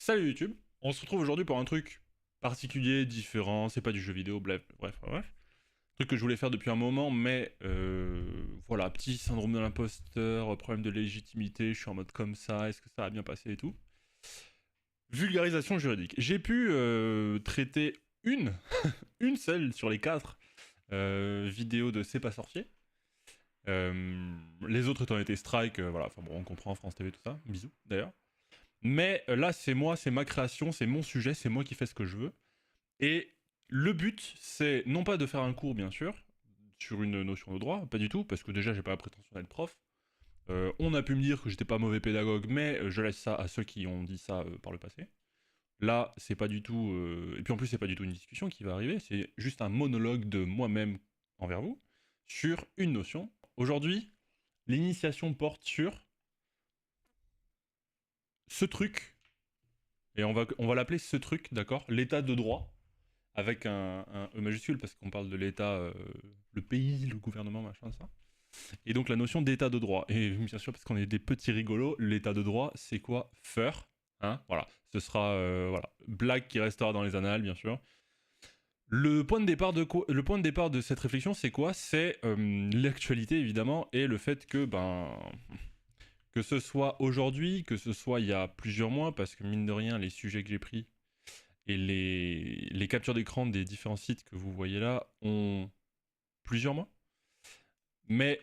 Salut YouTube, on se retrouve aujourd'hui pour un truc particulier, différent, c'est pas du jeu vidéo, bref. Truc que je voulais faire depuis un moment, mais voilà, petit syndrome de l'imposteur, problème de légitimité, je suis en mode comme ça, est-ce que ça va bien passer et tout. Vulgarisation juridique. J'ai pu traiter une, une seule sur les 4 vidéos de C'est pas sorcier. Les autres étant été strike, voilà, enfin bon, on comprend, France TV, tout ça, bisous d'ailleurs. Mais là, c'est moi, c'est ma création, c'est mon sujet, c'est moi qui fais ce que je veux. Et le but, c'est non pas de faire un cours, bien sûr, sur une notion de droit, pas du tout, parce que déjà, j'ai pas la prétention d'être prof. On a pu me dire que j'étais pas mauvais pédagogue, mais je laisse ça à ceux qui ont dit ça par le passé. Là, c'est pas du tout. Et puis en plus, c'est pas du tout une discussion qui va arriver, c'est juste un monologue de moi-même envers vous sur une notion. Aujourd'hui, l'initiation porte sur ce truc, et on va l'appeler ce truc, d'accord? L'état de droit, avec un E majuscule, parce qu'on parle de l'État, le pays, le gouvernement, machin, ça. Et donc la notion d'état de droit. Et bien sûr, parce qu'on est des petits rigolos, l'état de droit, c'est quoi? Feur. Hein, voilà. Ce sera, voilà, blague qui restera dans les annales, bien sûr. Le point de départ de cette réflexion, c'est quoi? C'est l'actualité, évidemment, et le fait que, que ce soit aujourd'hui, que ce soit il y a plusieurs mois, parce que mine de rien, les sujets que j'ai pris et les captures d'écran des différents sites que vous voyez là ont plusieurs mois. Mais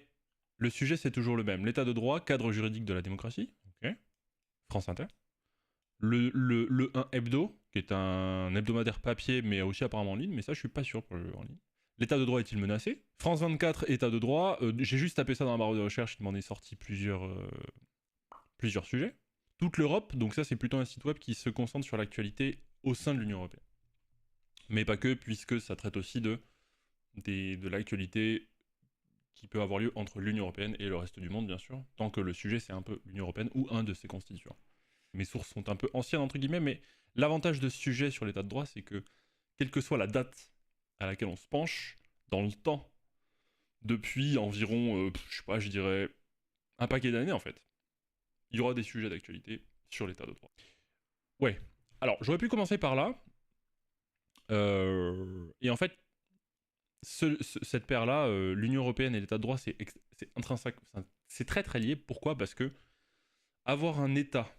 le sujet, c'est toujours le même. L'état de droit, cadre juridique de la démocratie. Ok. France Inter. Le 1 Hebdo, qui est un hebdomadaire papier, mais aussi apparemment en ligne, mais ça, je suis pas sûr pour le en ligne. L'état de droit est-il menacé? France 24, état de droit. J'ai juste tapé ça dans la barre de recherche, il m'en est sorti plusieurs sujets. Toute l'Europe, donc ça, c'est plutôt un site web qui se concentre sur l'actualité au sein de l'Union européenne. Mais pas que, puisque ça traite aussi de l'actualité qui peut avoir lieu entre l'Union européenne et le reste du monde, bien sûr, tant que le sujet c'est un peu l'Union européenne ou un de ses constituants. Mes sources sont un peu anciennes, entre guillemets, mais l'avantage de ce sujet sur l'état de droit, c'est que, quelle que soit la date à laquelle on se penche, dans le temps, depuis environ, je sais pas, je dirais un paquet d'années en fait, il y aura des sujets d'actualité sur l'état de droit. Ouais. Alors, j'aurais pu commencer par là. Et en fait, cette paire-là, l'Union européenne et l'état de droit, c'est intrinsèque, c'est très très lié. Pourquoi? Parce que avoir un État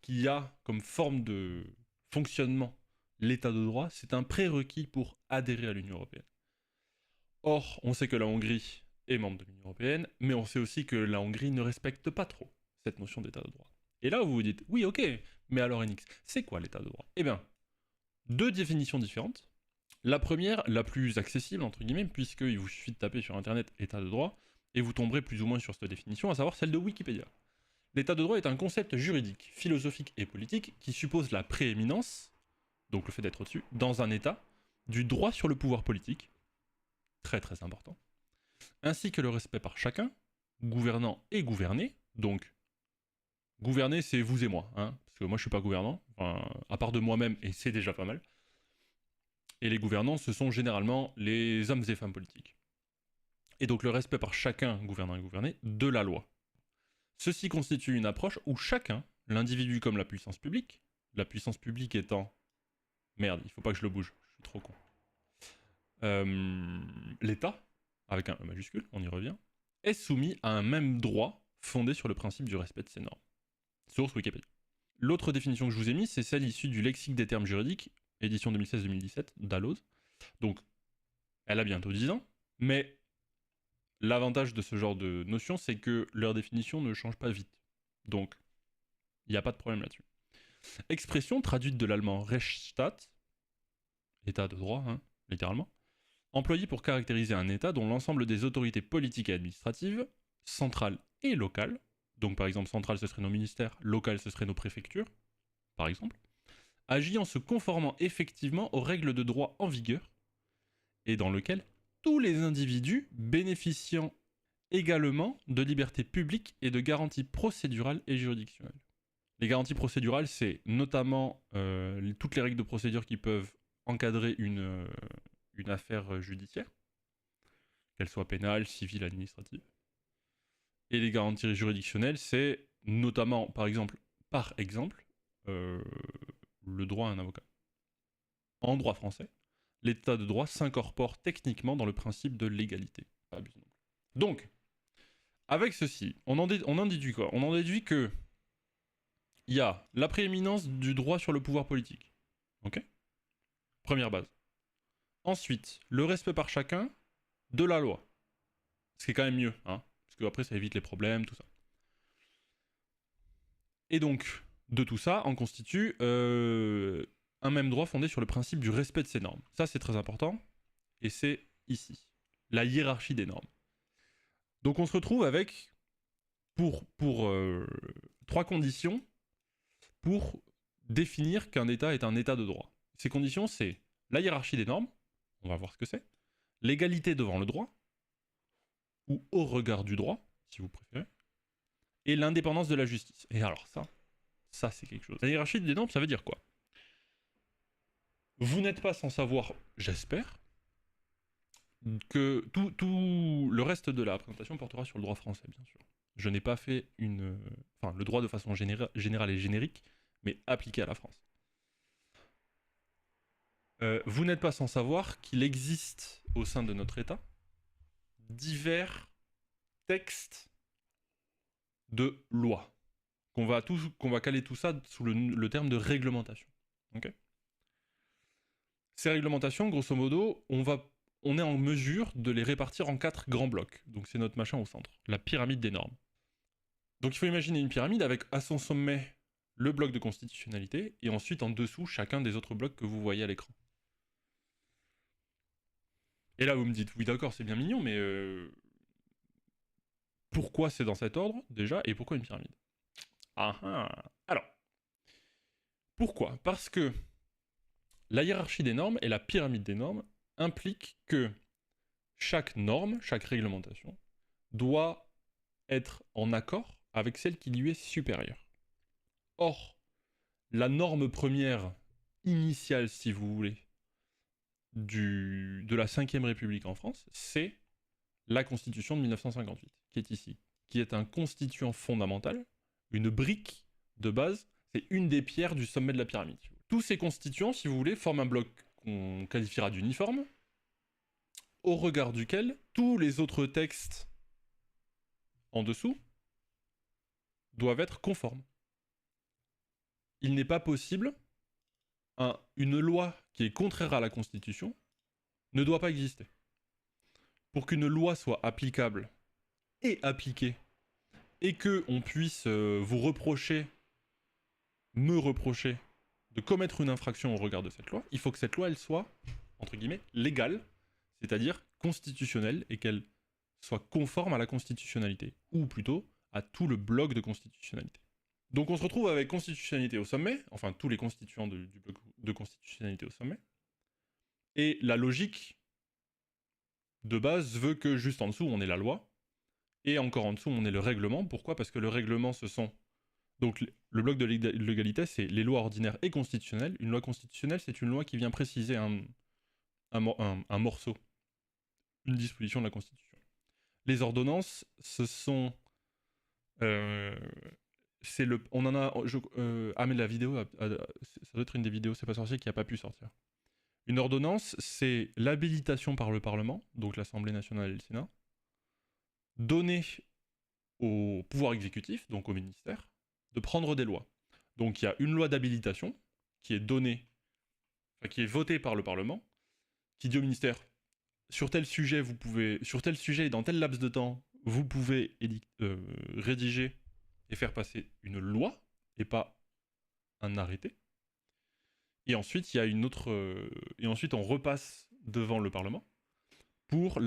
qui a comme forme de fonctionnement l'état de droit, c'est un prérequis pour adhérer à l'Union européenne. Or, on sait que la Hongrie est membre de l'Union européenne, mais on sait aussi que la Hongrie ne respecte pas trop cette notion d'état de droit. Et là, vous vous dites, oui, ok, mais alors NX, c'est quoi l'état de droit? Eh bien, deux définitions différentes. La première, la plus accessible, entre guillemets, puisqu'il vous suffit de taper sur internet état de droit, et vous tomberez plus ou moins sur cette définition, à savoir celle de Wikipédia. L'état de droit est un concept juridique, philosophique et politique qui suppose la prééminence, donc le fait d'être au-dessus, dans un état, du droit sur le pouvoir politique, très très important, ainsi que le respect par chacun, gouvernant et gouverné, donc gouverner c'est vous et moi, hein, parce que moi je suis pas gouvernant, enfin, à part de moi-même, et c'est déjà pas mal. Et les gouvernants, ce sont généralement les hommes et femmes politiques. Et donc le respect par chacun, gouvernant et gouverné, de la loi. Ceci constitue une approche où chacun, l'individu comme la puissance publique étant... Merde, il faut pas que je le bouge, je suis trop con. L'État, avec un E majuscule, on y revient, est soumis à un même droit fondé sur le principe du respect de ses normes. Source Wikipédia. L'autre définition que je vous ai mise, c'est celle issue du lexique des termes juridiques, édition 2016-2017, d'Alloz. Donc, elle a bientôt 10 ans, mais l'avantage de ce genre de notion, c'est que leur définition ne change pas vite. Donc, il n'y a pas de problème là-dessus. Expression traduite de l'allemand Rechtsstaat, état de droit, hein, littéralement, employée pour caractériser un état dont l'ensemble des autorités politiques et administratives, centrales et locales, donc par exemple centrale ce serait nos ministères, local ce serait nos préfectures, par exemple, agit en se conformant effectivement aux règles de droit en vigueur et dans lequel tous les individus bénéficiant également de libertés publiques et de garanties procédurales et juridictionnelles. Les garanties procédurales, c'est notamment toutes les règles de procédure qui peuvent encadrer une affaire judiciaire, qu'elle soit pénale, civile, administrative. Et les garanties juridictionnelles, c'est notamment, par exemple, le droit à un avocat. En droit français, l'état de droit s'incorpore techniquement dans le principe de l'égalité. Pas abusé non plus. Donc, avec ceci, on en déduit quoi? On en déduit que il y a la prééminence du droit sur le pouvoir politique. Ok? Première base. Ensuite, le respect par chacun de la loi. Ce qui est quand même mieux, hein? Parce que après ça évite les problèmes, tout ça. Et donc, de tout ça, en constitue un même droit fondé sur le principe du respect de ces normes. Ça, c'est très important. Et c'est ici. La hiérarchie des normes. Donc on se retrouve avec, pour 3 conditions pour définir qu'un État est un État de droit. Ces conditions, c'est la hiérarchie des normes, on va voir ce que c'est, l'égalité devant le droit, ou au regard du droit, si vous préférez, et l'indépendance de la justice. Et alors ça c'est quelque chose. La hiérarchie des normes, ça veut dire quoi? Vous n'êtes pas sans savoir, j'espère, que tout le reste de la présentation portera sur le droit français, bien sûr. Je n'ai pas fait le droit de façon générale et générique, mais appliqué à la France. Vous n'êtes pas sans savoir qu'il existe au sein de notre État divers textes de loi. Qu'on va caler tout ça sous le terme de réglementation. Okay. Ces réglementations, grosso modo, on est en mesure de les répartir en 4 grands blocs. Donc c'est notre machin au centre, la pyramide des normes. Donc il faut imaginer une pyramide avec à son sommet le bloc de constitutionnalité et ensuite en dessous chacun des autres blocs que vous voyez à l'écran. Et là vous me dites, oui d'accord c'est bien mignon, mais pourquoi c'est dans cet ordre déjà et pourquoi une pyramide? Alors, pourquoi? Parce que la hiérarchie des normes et la pyramide des normes impliquent que chaque norme, chaque réglementation, doit être en accord avec celle qui lui est supérieure. Or, la norme première, initiale si vous voulez, de la 5ème République en France, c'est la Constitution de 1958, qui est ici, qui est un constituant fondamental, une brique de base, c'est une des pierres du sommet de la pyramide. Tous ces constituants, si vous voulez, forment un bloc qu'on qualifiera d'uniforme, au regard duquel tous les autres textes en dessous doivent être conformes. Il n'est pas possible, une loi qui est contraire à la Constitution ne doit pas exister. Pour qu'une loi soit applicable et appliquée, et qu'on puisse me reprocher de commettre une infraction au regard de cette loi, il faut que cette loi, elle soit, entre guillemets, légale, c'est-à-dire constitutionnelle, et qu'elle soit conforme à la constitutionnalité, ou plutôt à tout le bloc de constitutionnalité. Donc on se retrouve avec constitutionnalité au sommet, enfin tous les constituants du bloc de constitutionnalité au sommet, et la logique de base veut que juste en dessous on ait la loi, et encore en dessous on ait le règlement. Pourquoi? Parce que le règlement ce sont... Donc le bloc de légalité c'est les lois ordinaires et constitutionnelles. Une loi constitutionnelle c'est une loi qui vient préciser un morceau, une disposition de la Constitution. Les ordonnances, ce sont... on en a... mais la vidéo, ça doit être une des vidéos, c'est pas sorcier, qui n'a pas pu sortir. Une ordonnance, c'est l'habilitation par le Parlement, donc l'Assemblée nationale et le Sénat, donnée au pouvoir exécutif, donc au ministère, de prendre des lois. Donc il y a une loi d'habilitation qui est donnée, qui est votée par le Parlement, qui dit au ministère, sur tel sujet et dans tel laps de temps, vous pouvez rédiger et faire passer une loi, et pas un arrêté. Et ensuite, il y a une autre... et ensuite, on repasse devant le Parlement pour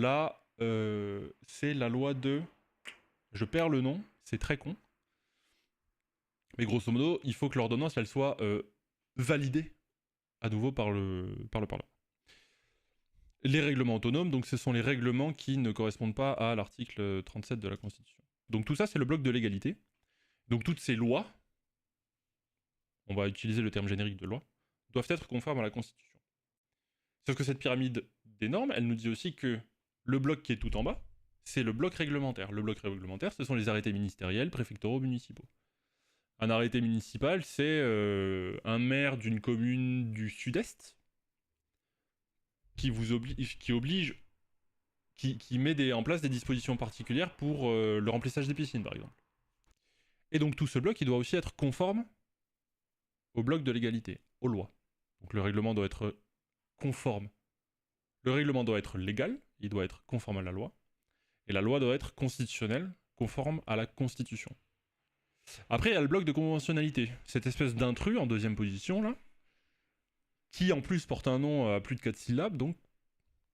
c'est la loi de... Je perds le nom, c'est très con. Mais grosso modo, il faut que l'ordonnance, elle soit validée à nouveau par le Parlement. Les règlements autonomes, donc ce sont les règlements qui ne correspondent pas à l'article 37 de la Constitution. Donc tout ça, c'est le bloc de l'égalité. Donc toutes ces lois, on va utiliser le terme générique de loi, doivent être conformes à la Constitution. Sauf que cette pyramide des normes, elle nous dit aussi que le bloc qui est tout en bas, c'est le bloc réglementaire. Le bloc réglementaire, ce sont les arrêtés ministériels, préfectoraux, municipaux. Un arrêté municipal, c'est un maire d'une commune du sud-est qui met en place des dispositions particulières pour le remplissage des piscines, par exemple. Et donc tout ce bloc, il doit aussi être conforme au bloc de l'égalité, aux lois. Donc le règlement doit être conforme. Le règlement doit être légal, il doit être conforme à la loi. Et la loi doit être constitutionnelle, conforme à la Constitution. Après, il y a le bloc de conventionnalité, cette espèce d'intrus en deuxième position, là, qui en plus porte un nom à plus de 4 syllabes, donc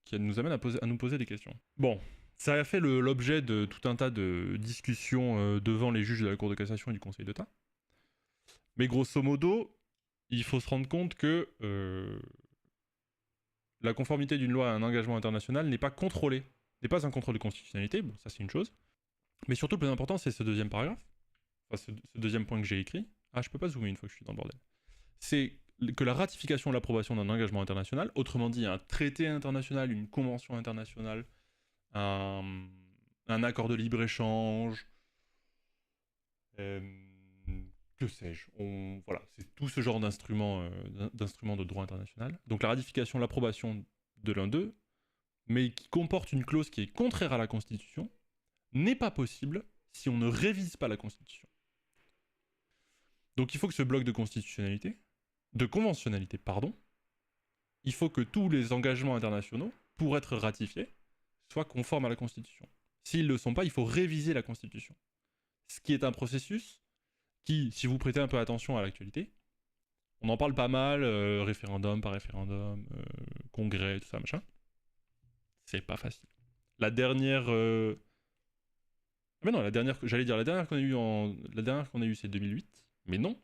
qui nous amène à nous poser des questions. Bon, ça a fait l'objet de tout un tas de discussions devant les juges de la Cour de cassation et du Conseil d'État. Mais grosso modo, il faut se rendre compte que la conformité d'une loi à un engagement international n'est pas contrôlée, n'est pas un contrôle de constitutionnalité, bon, ça c'est une chose. Mais surtout, le plus important, c'est ce deuxième paragraphe, enfin ce deuxième point que j'ai écrit. Ah, je peux pas zoomer une fois que je suis dans le bordel. C'est que la ratification ou l'approbation d'un engagement international, autrement dit un traité international, une convention internationale, un accord de libre-échange, que sais-je, voilà, c'est tout ce genre d'instruments de droit international. Donc la ratification, l'approbation de l'un d'eux, mais qui comporte une clause qui est contraire à la Constitution, n'est pas possible si on ne révise pas la Constitution. Donc il faut que ce bloc de constitutionnalité, de conventionnalité, pardon, il faut que tous les engagements internationaux, pour être ratifiés, soient conformes à la Constitution. S'ils ne le sont pas, il faut réviser la Constitution. Ce qui est un processus qui, si vous prêtez un peu attention à l'actualité, on en parle pas mal, référendum par référendum, congrès, tout ça, machin. C'est pas facile. La dernière... Mais non, j'allais dire, la dernière qu'on a eue, c'est 2008. Mais non,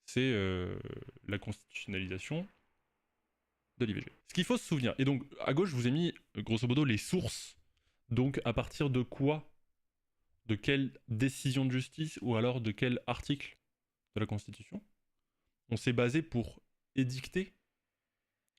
c'est la constitutionnalisation de l'IVG. Ce qu'il faut se souvenir, et donc à gauche, je vous ai mis grosso modo les sources. Donc à partir de quoi, de quelle décision de justice, ou alors de quel article de la Constitution, on s'est basé pour édicter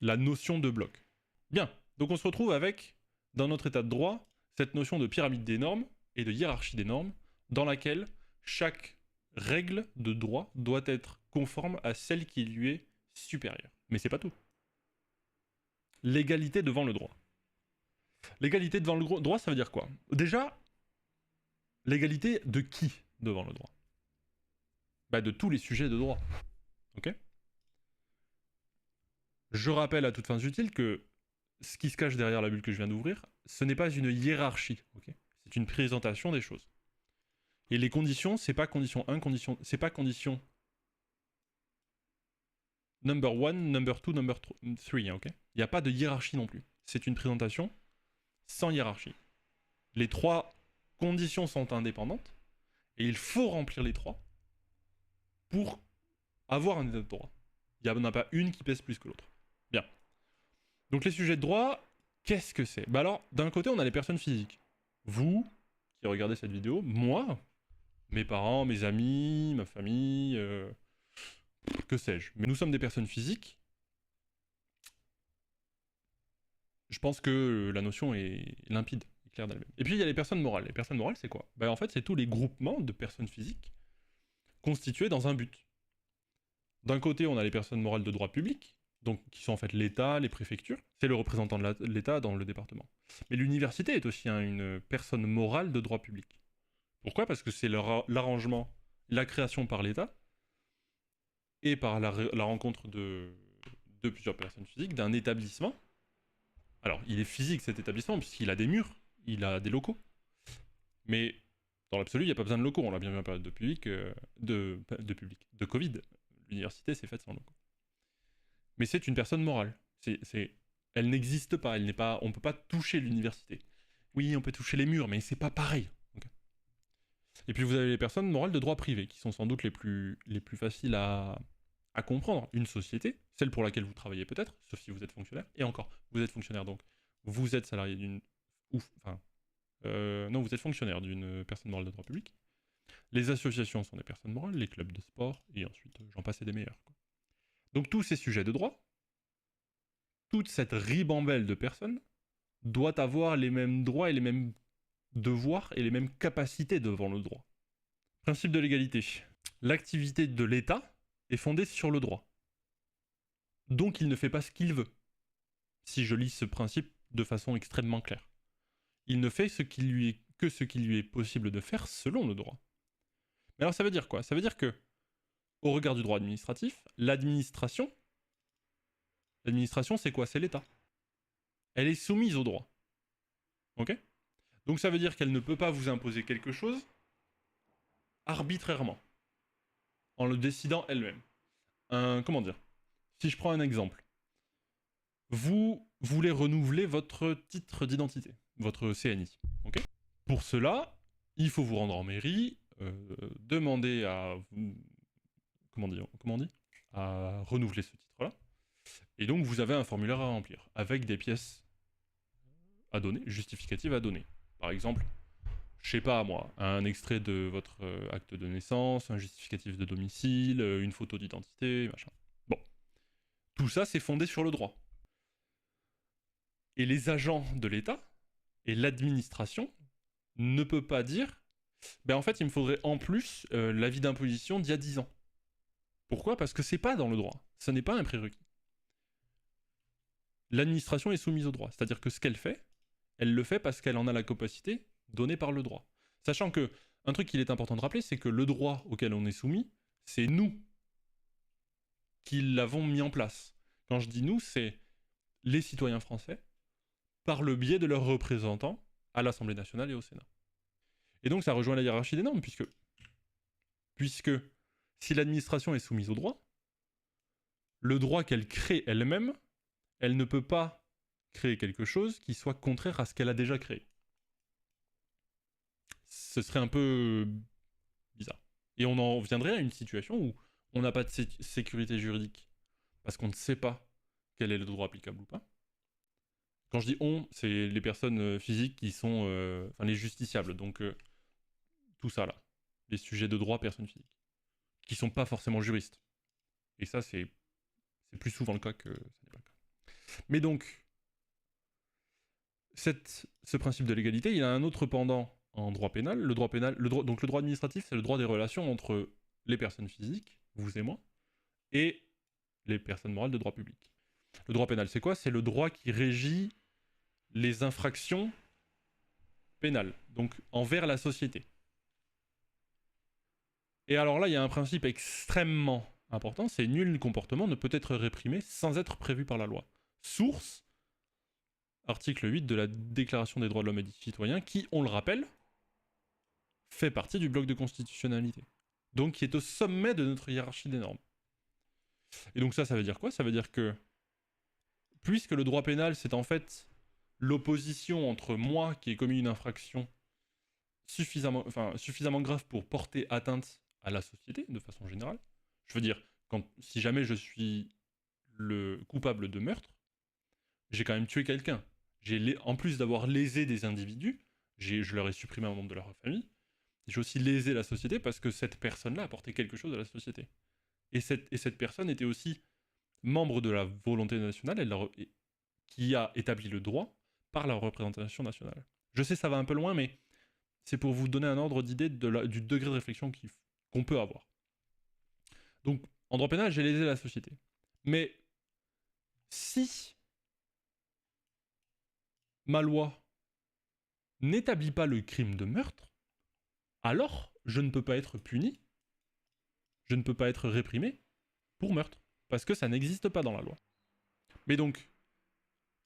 la notion de bloc. Bien, donc on se retrouve avec, dans notre état de droit, cette notion de pyramide des normes et de hiérarchie des normes, dans laquelle chaque règle de droit doit être conforme à celle qui lui est supérieure. Mais c'est pas tout. L'égalité devant le droit. L'égalité devant le droit, ça veut dire quoi? Déjà, l'égalité de qui devant le droit? Bah de tous les sujets de droit. Ok? Je rappelle à toutes fins utiles que ce qui se cache derrière la bulle que je viens d'ouvrir, ce n'est pas une hiérarchie, ok? C'est une présentation des choses. Et les conditions, c'est pas condition 1, c'est pas condition number 1, number 2, number 3, ok? Il n'y a pas de hiérarchie non plus. C'est une présentation sans hiérarchie. Les trois conditions sont indépendantes, et il faut remplir les trois pour avoir un état de droit. Il n'y en a pas une qui pèse plus que l'autre. Bien. Donc les sujets de droit, qu'est-ce que c'est? Bah alors, d'un côté, on a les personnes physiques. Vous, qui regardez cette vidéo, moi, mes parents, mes amis, ma famille, que sais-je. Mais nous sommes des personnes physiques. Je pense que la notion est limpide, est claire d'elle-même. Et puis il y a les personnes morales. Les personnes morales, c'est quoi? Bah en fait, c'est tous les groupements de personnes physiques constitués dans un but. D'un côté, on a les personnes morales de droit public, donc qui sont en fait l'État, les préfectures. C'est le représentant de l'État dans le département. Mais l'université est aussi une personne morale de droit public. Pourquoi? Parce que c'est l'arrangement, la création par l'État et par la rencontre de plusieurs personnes physiques d'un établissement. Alors, il est physique cet établissement, puisqu'il a des murs, il a des locaux. Mais dans l'absolu, il n'y a pas besoin de locaux. On l'a bien vu en période de Covid. L'université s'est faite sans locaux. Mais c'est une personne morale. Elle n'existe pas. On ne peut pas toucher l'université. Oui, on peut toucher les murs, mais c'est pas pareil. Okay. Et puis vous avez les personnes morales de droit privé, qui sont sans doute les plus faciles à comprendre. Une société, celle pour laquelle vous travaillez peut-être, sauf si vous êtes fonctionnaire. Et encore, vous êtes fonctionnaire, donc vous êtes salarié d'une... non, vous êtes fonctionnaire d'une personne morale de droit public. Les associations sont des personnes morales, les clubs de sport, et ensuite, j'en passe et des meilleurs. Quoi. Donc tous ces sujets de droit, toute cette ribambelle de personnes, doit avoir les mêmes droits et les mêmes devoirs et les mêmes capacités devant le droit. Principe de l'égalité. l'activité de l'État est fondée sur le droit. Donc il ne fait pas ce qu'il veut. Si je lis ce principe de façon extrêmement claire. Il ne fait que ce qui lui est possible de faire selon le droit. Mais alors ça veut dire quoi? Ça veut dire que, au regard du droit administratif, l'administration, c'est quoi? C'est l'État. Elle est soumise au droit. Ok? Donc ça veut dire qu'elle ne peut pas vous imposer quelque chose arbitrairement, en le décidant elle-même. Comment dire? Si je prends un exemple. Vous voulez renouveler votre titre d'identité, votre CNI. Ok? Pour cela, il faut vous rendre en mairie, demander à... Comment on dit? À renouveler ce titre-là. Et donc vous avez un formulaire à remplir, avec des pièces à donner, justificatives à donner. Par exemple, je sais pas moi, un extrait de votre acte de naissance, un justificatif de domicile, une photo d'identité, machin. Bon. Tout ça, c'est fondé sur le droit. Et les agents de l'État et l'administration ne peut pas dire ben en fait, il me faudrait en plus l'avis d'imposition d'il y a 10 ans. Pourquoi? Parce que c'est pas dans le droit. Ce n'est pas un prérequis. L'administration est soumise au droit. C'est-à-dire que ce qu'elle fait, elle le fait parce qu'elle en a la capacité donnée par le droit. Sachant que, un truc qu'il est important de rappeler, c'est que le droit auquel on est soumis, c'est nous qui l'avons mis en place. Quand je dis nous, c'est les citoyens français, par le biais de leurs représentants à l'Assemblée nationale et au Sénat. Et donc ça rejoint la hiérarchie des normes, puisque si l'administration est soumise au droit, le droit qu'elle crée elle-même, elle ne peut pas créer quelque chose qui soit contraire à ce qu'elle a déjà créé. Ce serait un peu bizarre. Et on en viendrait à une situation où on n'a pas de sécurité juridique, parce qu'on ne sait pas quel est le droit applicable ou pas. Quand je dis on, c'est les personnes physiques qui sont... Enfin, les justiciables, donc tout ça là. Les sujets de droit personnes physiques. Qui sont pas forcément juristes. Et ça, c'est plus souvent le cas que ça n'est pas le cas. Mais donc, ce principe de l'égalité, il a un autre pendant en droit pénal. Donc le droit administratif, c'est le droit des relations entre les personnes physiques, vous et moi, et les personnes morales de droit public. Le droit pénal, c'est quoi? C'est le droit qui régit les infractions pénales, donc envers la société. Et alors là, il y a un principe extrêmement important, c'est nul comportement ne peut être réprimé sans être prévu par la loi. Source, article 8 de la Déclaration des droits de l'homme et du citoyen, qui, on le rappelle, fait partie du bloc de constitutionnalité. Donc qui est au sommet de notre hiérarchie des normes. Et donc ça veut dire quoi? Ça veut dire que, puisque le droit pénal, c'est en fait l'opposition entre moi qui ai commis une infraction suffisamment grave pour porter atteinte à la société, de façon générale. Je veux dire, si jamais je suis le coupable de meurtre, j'ai quand même tué quelqu'un. En plus d'avoir lésé des individus, je leur ai supprimé un membre de leur famille, j'ai aussi lésé la société parce que cette personne-là apportait quelque chose à la société. Et cette personne était aussi membre de la volonté nationale qui a établi le droit par la représentation nationale. Je sais, ça va un peu loin, mais c'est pour vous donner un ordre d'idée du degré de réflexion qu'on peut avoir. Donc, en droit pénal, j'ai lésé la société. Mais si ma loi n'établit pas le crime de meurtre, alors je ne peux pas être puni, je ne peux pas être réprimé pour meurtre, parce que ça n'existe pas dans la loi. Mais donc,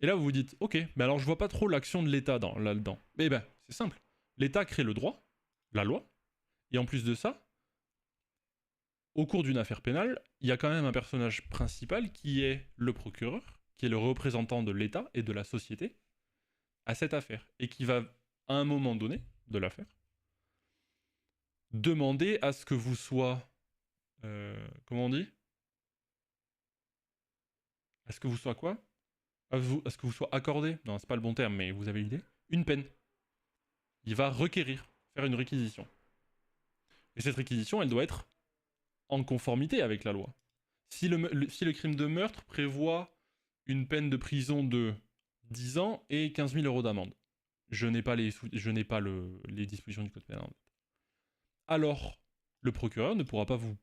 et là vous vous dites, ok, mais alors je vois pas trop l'action de l'État là-dedans. Eh ben, c'est simple. L'État crée le droit, la loi, et en plus de ça, au cours d'une affaire pénale, il y a quand même un personnage principal qui est le procureur, qui est le représentant de l'État et de la société à cette affaire, et qui va, à un moment donné de l'affaire, demander à ce que vous soyez... comment on dit? À ce que vous soyez quoi? À ce que vous soyez accordé, non c'est pas le bon terme, mais vous avez l'idée, une peine. Il va requérir, faire une réquisition. Et cette réquisition, elle doit être en conformité avec la loi. Si le crime de meurtre prévoit une peine de prison de 10 ans et 15 000 euros d'amende, je n'ai pas les dispositions du code pénal. Alors, Le procureur ne pourra pas vous,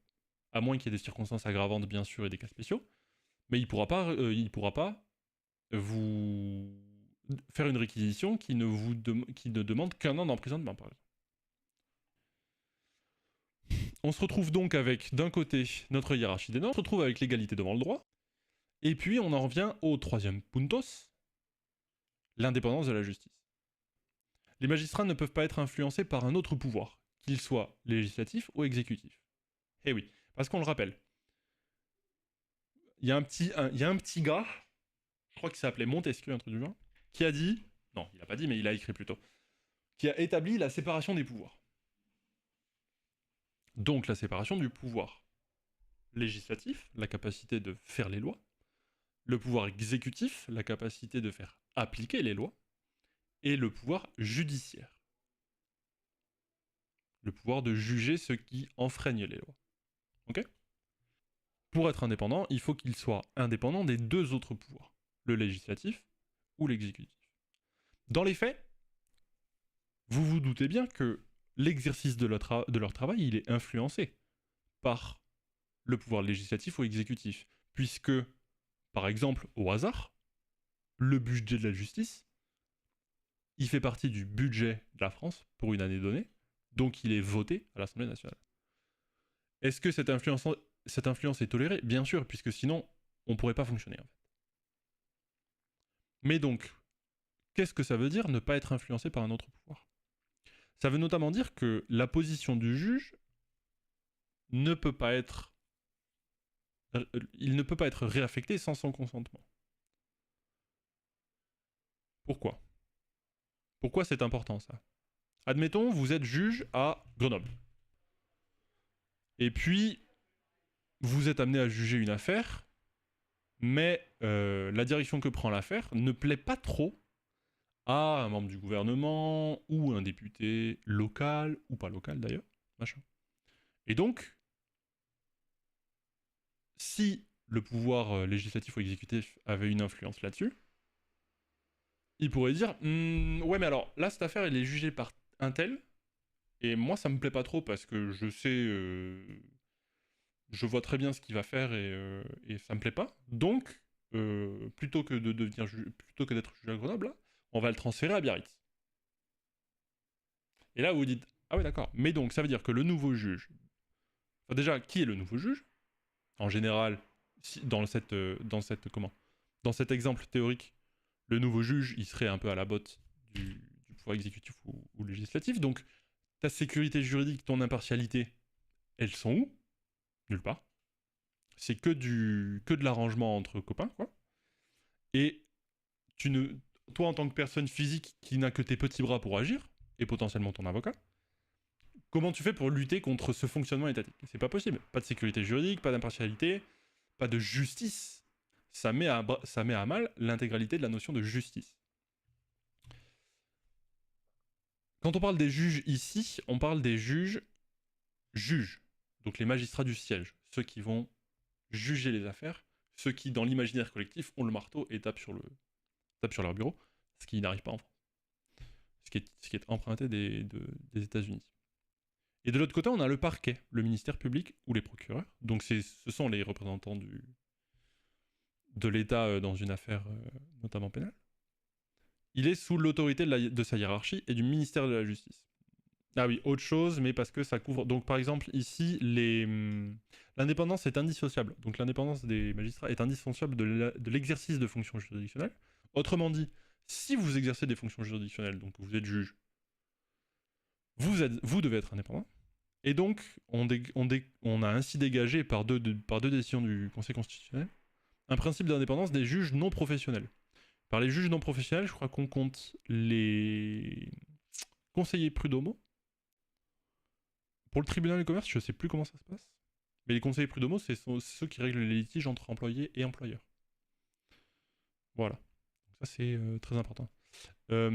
à moins qu'il y ait des circonstances aggravantes bien sûr et des cas spéciaux, mais il pourra pas vous faire une réquisition qui ne demande qu'un an d'emprisonnement par exemple. On se retrouve donc avec d'un côté notre hiérarchie des normes, on se retrouve avec l'égalité devant le droit, et puis on en revient au troisième puntos, l'indépendance de la justice. Les magistrats ne peuvent pas être influencés par un autre pouvoir, qu'il soit législatif ou exécutif. Eh oui, parce qu'on le rappelle, il y a un petit gars, je crois qu'il s'appelait Montesquieu, un truc du genre, qui a dit, non, il a pas dit, mais il a écrit plutôt, qui a établi la séparation des pouvoirs. Donc la séparation du pouvoir législatif, la capacité de faire les lois, le pouvoir exécutif, la capacité de faire appliquer les lois, et le pouvoir judiciaire, le pouvoir de juger ceux qui enfreignent les lois. Ok ? Pour être indépendant, il faut qu'il soit indépendant des deux autres pouvoirs, le législatif ou l'exécutif. Dans les faits, vous vous doutez bien que l'exercice de leur travail, il est influencé par le pouvoir législatif ou exécutif, puisque, par exemple, au hasard, le budget de la justice, il fait partie du budget de la France pour une année donnée, donc il est voté à l'Assemblée nationale. Est-ce que cette influence est tolérée ? Bien sûr, puisque sinon, on ne pourrait pas fonctionner. En fait. Mais donc, qu'est-ce que ça veut dire ne pas être influencé par un autre pouvoir ? Ça veut notamment dire que la position du juge ne peut pas être... il ne peut pas être réaffecté sans son consentement. Pourquoi ? Pourquoi c'est important ça ? Admettons, vous êtes juge à Grenoble. Et puis, vous êtes amené à juger une affaire, mais la direction que prend l'affaire ne plaît pas trop à un membre du gouvernement, ou un député local, ou pas local d'ailleurs, machin. Et donc, si le pouvoir législatif ou exécutif avait une influence là-dessus, il pourrait dire ouais, mais alors là, cette affaire, elle est jugée par un tel, et moi, ça me plaît pas trop parce que je sais, je vois très bien ce qu'il va faire et ça me plaît pas. Donc, plutôt que d'être jugé à Grenoble, là, on va le transférer à Biarritz. Et là, vous dites ah ouais, d'accord. Mais donc, ça veut dire que le nouveau juge. Enfin, déjà, qui est le nouveau juge ? En général, dans cet exemple théorique, le nouveau juge, il serait un peu à la botte du pouvoir exécutif ou législatif. Donc, ta sécurité juridique, ton impartialité, elles sont où ? Nulle part. C'est que de l'arrangement entre copains, quoi. Et toi, en tant que personne physique qui n'a que tes petits bras pour agir, et potentiellement ton avocat, comment tu fais pour lutter contre ce fonctionnement étatique ? C'est pas possible. Pas de sécurité juridique, pas d'impartialité, pas de justice. Ça met à mal l'intégralité de la notion de justice. Quand on parle des juges ici, on parle des juges, donc les magistrats du siège, ceux qui vont juger les affaires, ceux qui, dans l'imaginaire collectif, ont le marteau et tapent sur leur bureau, ce qui n'arrive pas en France. Ce qui est emprunté des États-Unis. Et de l'autre côté, on a le parquet, le ministère public ou les procureurs. Donc ce sont les représentants de l'État dans une affaire notamment pénale. Il est sous l'autorité de sa hiérarchie et du ministère de la Justice. Ah oui, autre chose, mais parce que ça couvre... Donc par exemple, ici, l'indépendance est indissociable. Donc l'indépendance des magistrats est indissociable de l'exercice de fonctions juridictionnelles. Autrement dit, si vous exercez des fonctions juridictionnelles, donc vous êtes juge, vous devez être indépendant. Et donc, on a ainsi dégagé par deux décisions du Conseil constitutionnel un principe d'indépendance des juges non professionnels. Par les juges non professionnels, je crois qu'on compte les conseillers prud'homaux. Pour le tribunal de commerce, je ne sais plus comment ça se passe. Mais les conseillers prud'homaux, c'est ceux qui règlent les litiges entre employés et employeurs. Voilà. Ça, c'est très important. Là,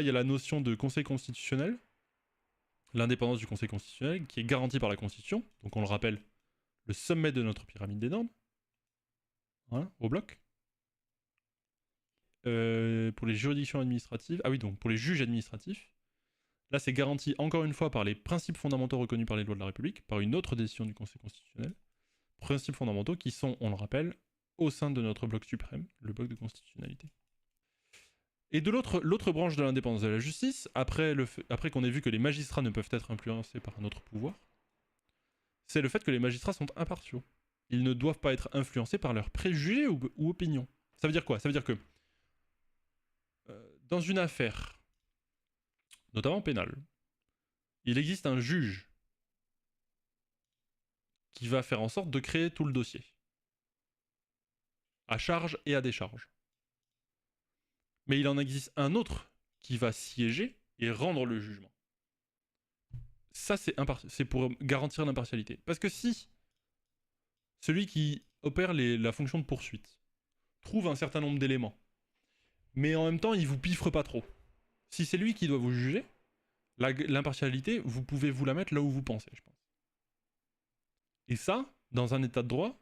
il y a la notion de conseil constitutionnel, l'indépendance du conseil constitutionnel, qui est garantie par la Constitution. Donc, on le rappelle, le sommet de notre pyramide des normes. Voilà, au bloc. Pour les juridictions administratives, ah oui, donc pour les juges administratifs, Là, c'est garanti encore une fois par les principes fondamentaux reconnus par les lois de la République, par une autre décision du Conseil constitutionnel. Principes fondamentaux qui sont, on le rappelle, au sein de notre bloc suprême, le bloc de constitutionnalité. Et de l'autre branche de l'indépendance de la justice, après qu'on ait vu que les magistrats ne peuvent être influencés par un autre pouvoir, c'est le fait que les magistrats sont impartiaux. Ils ne doivent pas être influencés par leurs préjugés ou opinions. Ça veut dire quoi? Ça veut dire que dans une affaire, notamment pénale, il existe un juge qui va faire en sorte de créer tout le dossier, à charge et à décharge. Mais il en existe un autre qui va siéger et rendre le jugement. Ça, c'est pour garantir l'impartialité. Parce que si celui qui opère la fonction de poursuite trouve un certain nombre d'éléments, mais en même temps, il vous piffre pas trop, si c'est lui qui doit vous juger, l'impartialité, vous pouvez vous la mettre là où vous pensez, je pense. Et ça, dans un état de droit,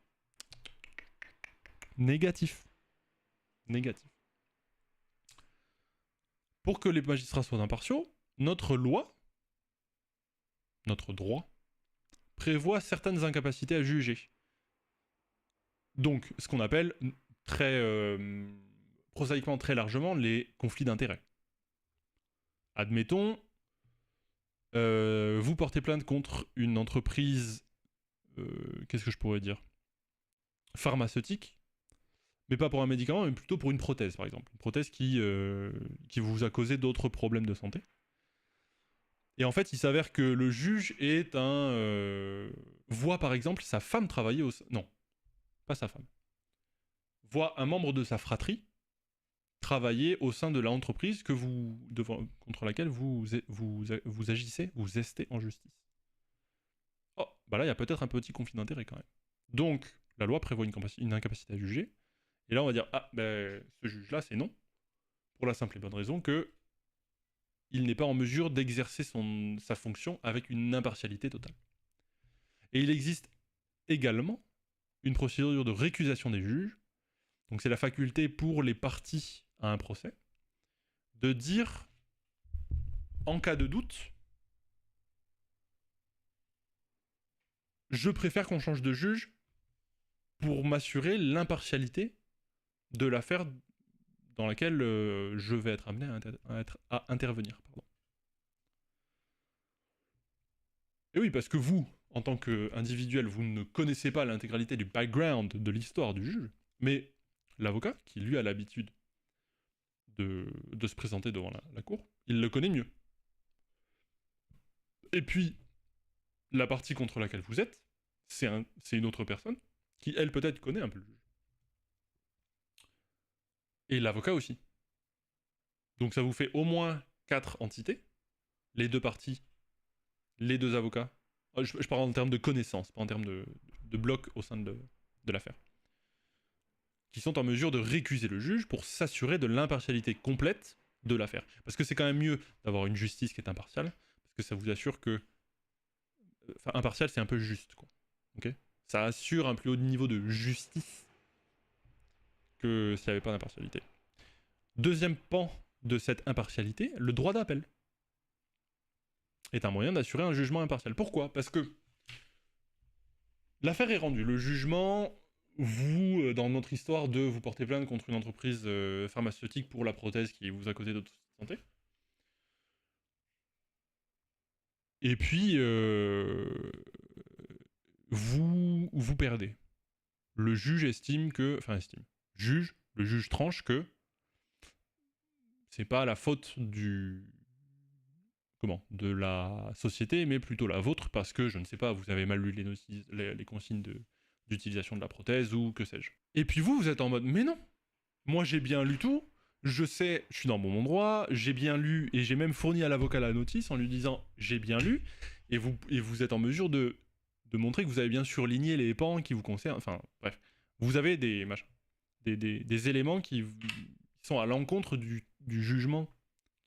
négatif. Négatif. Pour que les magistrats soient impartiaux, notre loi, notre droit, prévoit certaines incapacités à juger. Donc, ce qu'on appelle prosaïquement très largement les conflits d'intérêts. Admettons, vous portez plainte contre une entreprise, qu'est-ce que je pourrais dire, pharmaceutique, mais pas pour un médicament, mais plutôt pour une prothèse, par exemple. Une prothèse qui vous a causé d'autres problèmes de santé. Et en fait, il s'avère que le juge voit par exemple sa femme travailler Non, pas sa femme. Voit un membre de sa fratrie travailler au sein de l'entreprise contre laquelle vous agissez, vous estez en justice. Oh, bah là, il y a peut-être un petit conflit d'intérêt quand même. Donc, la loi prévoit une incapacité à juger. Et là, on va dire, ce juge-là, c'est non. Pour la simple et bonne raison que il n'est pas en mesure d'exercer sa fonction avec une impartialité totale. Et il existe également une procédure de récusation des juges. Donc c'est la faculté pour les parties à un procès de dire, en cas de doute, je préfère qu'on change de juge pour m'assurer l'impartialité de l'affaire dans laquelle je vais être amené à intervenir. Pardon. Et oui, parce que vous, en tant qu'individuel, vous ne connaissez pas l'intégralité du background de l'histoire du juge, mais l'avocat, qui lui a l'habitude de se présenter devant la cour, il le connaît mieux. Et puis, la partie contre laquelle vous êtes, c'est une autre personne qui, elle, peut-être connaît un peu le juge. Et l'avocat aussi. Donc ça vous fait au moins 4 entités, les deux parties, les deux avocats. Je parle en termes de connaissances, pas en termes de bloc au sein de l'affaire. Qui sont en mesure de récuser le juge pour s'assurer de l'impartialité complète de l'affaire. Parce que c'est quand même mieux d'avoir une justice qui est impartiale, parce que ça vous assure que... Enfin, impartial, c'est un peu juste, quoi. Okay, ça assure un plus haut niveau de justice que s'il n'y avait pas d'impartialité. Deuxième pan de cette impartialité, le droit d'appel est un moyen d'assurer un jugement impartial. Pourquoi? Parce que l'affaire est rendue. Le jugement, vous, dans notre histoire de vous porter plainte contre une entreprise pharmaceutique pour la prothèse qui vous a causé d'autres santé. Et puis, vous perdez. Le juge le juge tranche que c'est pas la faute de la société, mais plutôt la vôtre, parce que, je ne sais pas, vous avez mal lu les consignes d'utilisation de la prothèse, ou que sais-je. Et puis vous êtes en mode, mais non, moi j'ai bien lu tout, je sais, je suis dans mon droit, j'ai bien lu, et j'ai même fourni à l'avocat la notice en lui disant, j'ai bien lu, et vous êtes en mesure de montrer que vous avez bien surligné les pans qui vous concernent, enfin, bref. Vous avez des éléments qui sont à l'encontre du jugement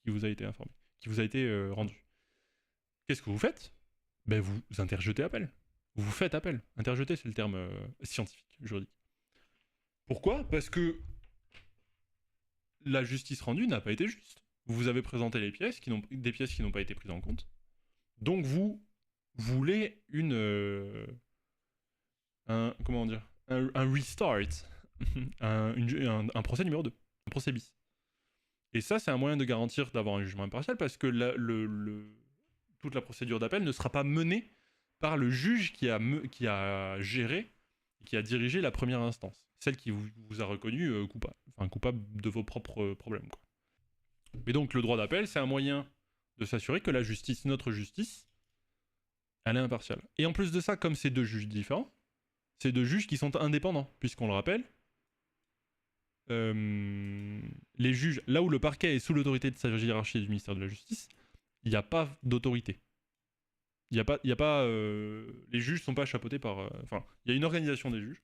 qui vous a été informé, qui vous a été rendu. Qu'est-ce que vous faites? Ben vous interjetez appel. Vous faites appel. Interjeter, c'est le terme scientifique, juridique. Pourquoi? Parce que la justice rendue n'a pas été juste. vous avez présenté des pièces qui n'ont pas été prises en compte. Donc vous voulez comment dire, un restart, un procès numéro 2, un procès bis. Et ça, c'est un moyen de garantir d'avoir un jugement impartial parce que toute la procédure d'appel ne sera pas menée par le juge qui a géré, qui a dirigé la première instance, celle qui vous a reconnu coupable de vos propres problèmes, quoi. Et donc le droit d'appel, c'est un moyen de s'assurer que la justice, notre justice, elle est impartiale. Et en plus de ça, comme c'est deux juges différents, c'est deux juges qui sont indépendants, puisqu'on le rappelle, les juges, là où le parquet est sous l'autorité de sa hiérarchie du ministère de la Justice, il n'y a pas d'autorité. Les juges ne sont pas chapeautés par... Enfin, il y a une organisation des juges,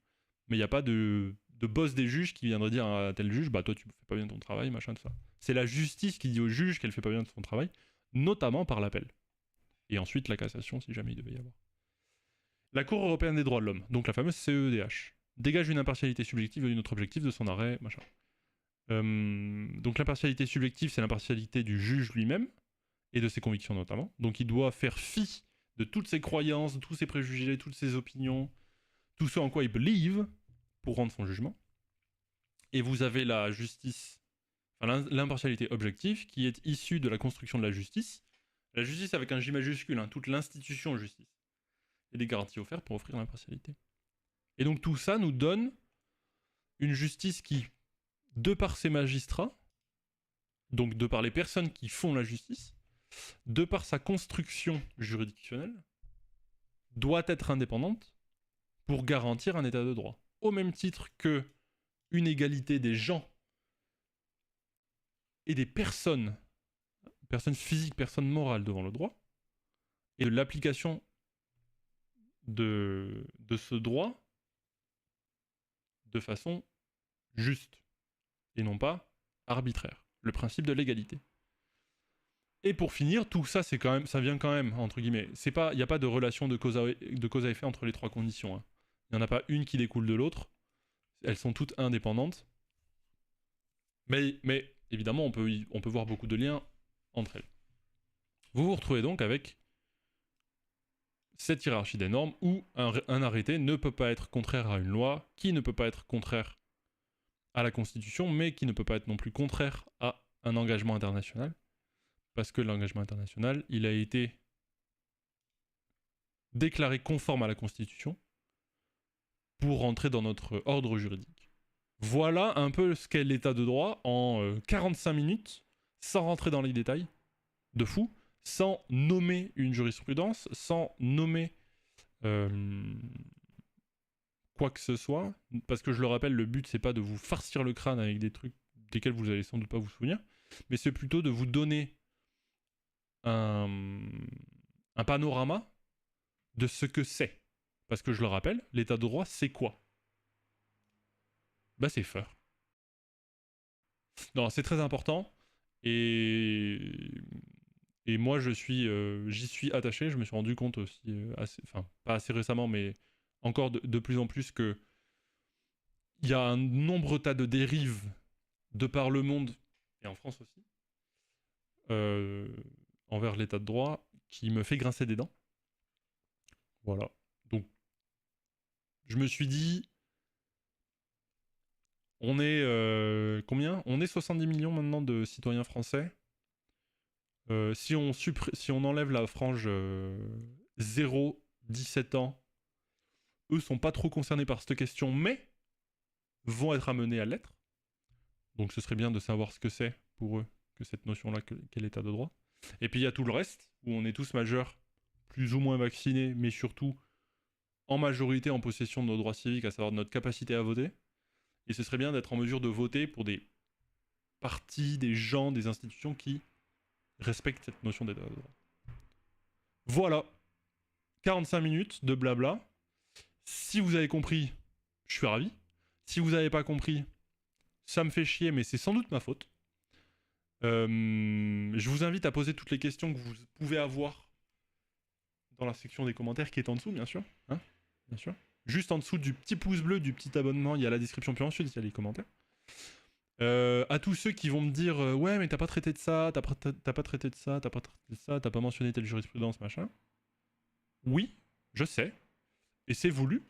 mais il n'y a pas de boss des juges qui viendrait dire à tel juge, bah toi tu fais pas bien ton travail, machin, tout ça. C'est la justice qui dit au juge qu'elle fait pas bien son travail, notamment par l'appel. Et ensuite la cassation, si jamais il devait y avoir. La Cour européenne des droits de l'homme, donc la fameuse CEDH, dégage une impartialité subjective de notre objectif de son arrêt, machin. Donc l'impartialité subjective, c'est l'impartialité du juge lui-même, et de ses convictions notamment. Donc il doit faire fi de toutes ses croyances, de tous ses préjugés, toutes ses opinions, tout ce en quoi il believe, pour rendre son jugement. Et vous avez la justice, enfin, l'impartialité objective, qui est issue de la construction de la justice. La justice avec un J majuscule, hein, toute l'institution justice. Et des garanties offertes pour offrir l'impartialité. Et donc tout ça nous donne une justice qui, de par ses magistrats, donc de par les personnes qui font la justice, de par sa construction juridictionnelle, doit être indépendante pour garantir un état de droit. Au même titre que une égalité des gens et des personnes physiques, personnes morales devant le droit, et de l'application de ce droit de façon juste, et non pas arbitraire. Le principe de l'égalité. Et pour finir, tout ça, ça vient quand même, entre guillemets. Il n'y a pas de relation de cause à effet entre les trois conditions, hein. Il n'y en a pas une qui découle de l'autre. Elles sont toutes indépendantes. Mais évidemment, on peut voir beaucoup de liens entre elles. Vous vous retrouvez donc avec cette hiérarchie des normes où un arrêté ne peut pas être contraire à une loi, qui ne peut pas être contraire à la Constitution, mais qui ne peut pas être non plus contraire à un engagement international. Parce que l'engagement international, il a été déclaré conforme à la Constitution pour rentrer dans notre ordre juridique. Voilà un peu ce qu'est l'état de droit en 45 minutes, sans rentrer dans les détails de fou, sans nommer une jurisprudence, sans nommer quoi que ce soit, parce que je le rappelle, le but c'est pas de vous farcir le crâne avec des trucs desquels vous allez sans doute pas vous souvenir, mais c'est plutôt de vous donner un panorama de ce que c'est. Parce que je le rappelle, l'état de droit, c'est quoi? Bah c'est faire. Non, c'est très important. Et moi, j'y suis attaché. Je me suis rendu compte aussi, pas assez récemment, mais encore de plus en plus que il y a un nombre tas de dérives de par le monde, et en France aussi, envers l'état de droit, qui me fait grincer des dents. Voilà. Donc, je me suis dit, on est combien? On est 70 millions maintenant de citoyens français. Si on enlève la frange 0-17 ans, eux sont pas trop concernés par cette question, mais vont être amenés à l'être. Donc ce serait bien de savoir ce que c'est pour eux, que cette notion-là, qu'est l'état de droit. Et puis il y a tout le reste, où on est tous majeurs, plus ou moins vaccinés, mais surtout en majorité en possession de nos droits civiques, à savoir de notre capacité à voter. Et ce serait bien d'être en mesure de voter pour des partis, des gens, des institutions qui respectent cette notion d'état de droit. Voilà. 45 minutes de blabla. Si vous avez compris, je suis ravi. Si vous n'avez pas compris, ça me fait chier, mais c'est sans doute ma faute. Je vous invite à poser toutes les questions que vous pouvez avoir dans la section des commentaires qui est en dessous, bien sûr. Hein, bien sûr. Juste en dessous du petit pouce bleu, du petit abonnement, il y a la description, puis ensuite il y a les commentaires. À tous ceux qui vont me dire ouais, mais t'as pas traité de ça, t'as pas traité de ça, t'as pas traité de ça, t'as pas mentionné telle jurisprudence, machin. Oui, je sais. Et c'est voulu.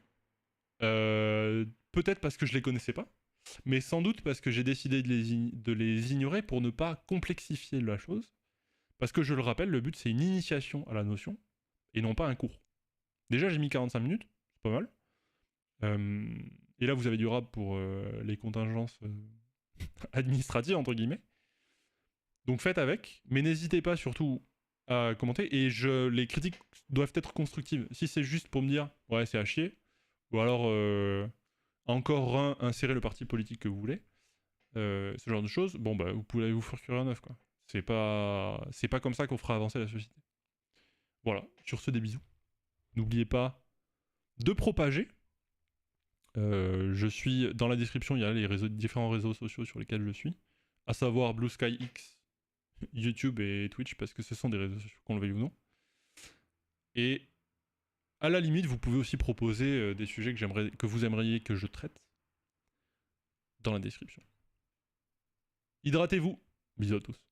Peut-être parce que je les connaissais pas, mais sans doute parce que j'ai décidé de les ignorer pour ne pas complexifier la chose. Parce que je le rappelle, le but c'est une initiation à la notion et non pas un cours. Déjà, j'ai mis 45 minutes, c'est pas mal. Et là, vous avez du rap pour les contingences administratives, entre guillemets. Donc faites avec, mais n'hésitez pas surtout à commenter. Et les critiques doivent être constructives. Si c'est juste pour me dire, ouais, c'est à chier, ou alors encore insérer le parti politique que vous voulez, ce genre de choses, bon, bah, vous pouvez vous procurer un œuf, quoi. C'est pas comme ça qu'on fera avancer la société. Voilà, sur ce, des bisous. N'oubliez pas de propager. Je suis dans la description, il y a les différents réseaux sociaux sur lesquels je suis, à savoir Blue Sky X, YouTube et Twitch, parce que ce sont des réseaux sociaux, qu'on le veuille ou non. Et à la limite, vous pouvez aussi proposer des sujets que vous aimeriez que je traite dans la description. Hydratez-vous. Bisous à tous.